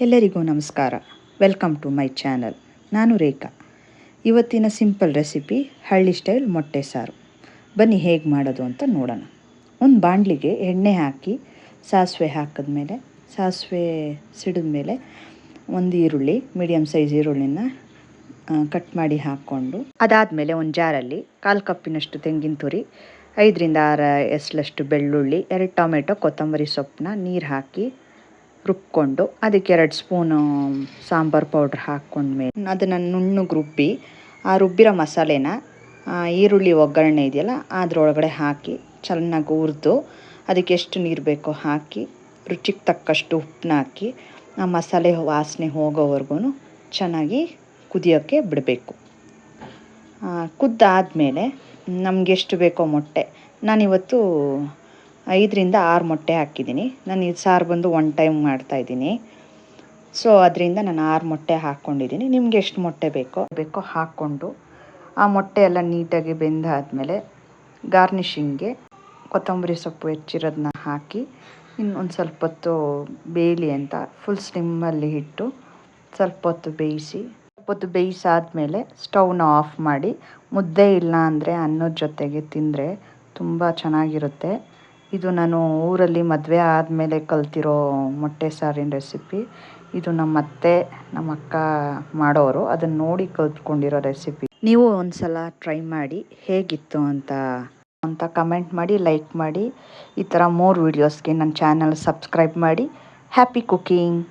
ಎಲ್ಲರಿಗೂ ನಮಸ್ಕಾರ. Welcome to my channel. ನಾನು ರೇಖಾ. ಇವತ್ತಿನ ಸಿಂಪಲ್ ರೆಸಿಪಿ ಹಳ್ಳಿ ಸ್ಟೈಲ್ ಮೊಟ್ಟೆ ಸಾರು. ಬನ್ನಿ ಹೇಗೆ ಮಾಡೋದು ಅಂತ ನೋಡೋಣ. ಒಂದು ಬಾಣಲಿಗೆ ಎಣ್ಣೆ ಹಾಕಿ ಸಾಸಿವೆ ಹಾಕಿದ್ಮೇಲೆ ಸಾಸಿವೆ ಸಿಡಿದ್ಮೇಲೆ ಒಂದು ಈರುಳ್ಳಿ, ಮೀಡಿಯಮ್ ಸೈಜ್ ಈರುಳ್ಳಿನ ಕಟ್ ಮಾಡಿ ಹಾಕ್ಕೊಂಡು ಅದಾದಮೇಲೆ ಒಂದು ಜಾರಲ್ಲಿ 1/4 ಕಪ್ಪಿನಷ್ಟು ತೆಂಗಿನ ತುರಿ, 5ರಿಂದ 6 ಎಸಳಷ್ಟು ಬೆಳ್ಳುಳ್ಳಿ, 2 ಟೊಮೆಟೊ, ಕೊತ್ತಂಬರಿ ಸೊಪ್ಪನ್ನ ನೀರು ಹಾಕಿ ರುಬ್ಕೊಂಡು ಅದಕ್ಕೆ 2 ಸ್ಪೂನು ಸಾಂಬಾರು ಪೌಡ್ರ್ ಹಾಕ್ಕೊಂಡ್ಮೇಲೆ ಅದನ್ನು ನುಣ್ಣಗೆ ರುಬ್ಬಿ ಆ ರುಬ್ಬಿರೋ ಮಸಾಲೆನ ಈರುಳ್ಳಿ ಒಗ್ಗರಣೆ ಇದೆಯಲ್ಲ ಅದರೊಳಗಡೆ ಹಾಕಿ ಚೆನ್ನಾಗಿ ಹುರಿದು ಅದಕ್ಕೆ ಎಷ್ಟು ನೀರು ಬೇಕೋ ಹಾಕಿ ರುಚಿಗೆ ತಕ್ಕಷ್ಟು ಉಪ್ಪನ್ನ ಹಾಕಿ ಆ ಮಸಾಲೆ ವಾಸನೆ ಹೋಗೋವರೆಗೂ ಚೆನ್ನಾಗಿ ಕುದಿಯೋಕ್ಕೆ ಬಿಡಬೇಕು. ಕುದ್ದಾದಮೇಲೆ ನಮಗೆಷ್ಟು ಬೇಕೋ ಮೊಟ್ಟೆ, ನಾನಿವತ್ತು 5ರಿಂದ 6 ಮೊಟ್ಟೆ ಹಾಕಿದ್ದೀನಿ. ನಾನು ಈ ಸಾರು ಬಂದು 1 ಟೈಮ್ ಮಾಡ್ತಾಯಿದ್ದೀನಿ. ಸೊ ಅದರಿಂದ ನಾನು 6 ಮೊಟ್ಟೆ ಹಾಕ್ಕೊಂಡಿದ್ದೀನಿ. ನಿಮ್ಗೆ ಎಷ್ಟು ಮೊಟ್ಟೆ ಬೇಕೋ ಹಾಕ್ಕೊಂಡು ಆ ಮೊಟ್ಟೆ ಎಲ್ಲ ನೀಟಾಗಿ ಬೆಂದಾದಮೇಲೆ ಗಾರ್ನಿಷಿಂಗ್ಗೆ ಕೊತ್ತಂಬರಿ ಸೊಪ್ಪು ಹೆಚ್ಚಿರೋದನ್ನ ಹಾಕಿ ಇನ್ನೊಂದು ಸ್ವಲ್ಪ ಹೊತ್ತು ಬೇಯಲಿ ಅಂತ ಫುಲ್ ಸ್ಲಿಮ್ಮಲ್ಲಿ ಇಟ್ಟು ಸ್ವಲ್ಪ ಹೊತ್ತು ಬೇಯಿಸಾದ್ಮೇಲೆ ಸ್ಟವ್ನ ಆಫ್ ಮಾಡಿ ಮುದ್ದೆ ಇಲ್ಲ ಅಂದರೆ ಅನ್ನದ ಜೊತೆಗೆ ತಿಂದರೆ ತುಂಬ ಚೆನ್ನಾಗಿರುತ್ತೆ. ಇದು ನಾನು ಊರಲ್ಲಿ ಮದುವೆ ಆದಮೇಲೆ ಕಲ್ತಿರೋ ಮೊಟ್ಟೆ ಸಾರಿನ ರೆಸಿಪಿ. ಇದು ನಮ್ಮ ಅತ್ತೆ, ನಮ್ಮ ಅಕ್ಕ ಮಾಡೋರು, ಅದನ್ನು ನೋಡಿ ಕಲ್ತ್ಕೊಂಡಿರೋ ರೆಸಿಪಿ. ನೀವು ಒಂದು ಸಲ ಟ್ರೈ ಮಾಡಿ ಹೇಗಿತ್ತು ಅಂತ ಕಮೆಂಟ್ ಮಾಡಿ, ಲೈಕ್ ಮಾಡಿ. ಈ ಥರ ಮೋರ್ ವೀಡಿಯೋಸ್ಗೆ ನನ್ನ ಚಾನಲ್ ಸಬ್ಸ್ಕ್ರೈಬ್ ಮಾಡಿ. Happy cooking.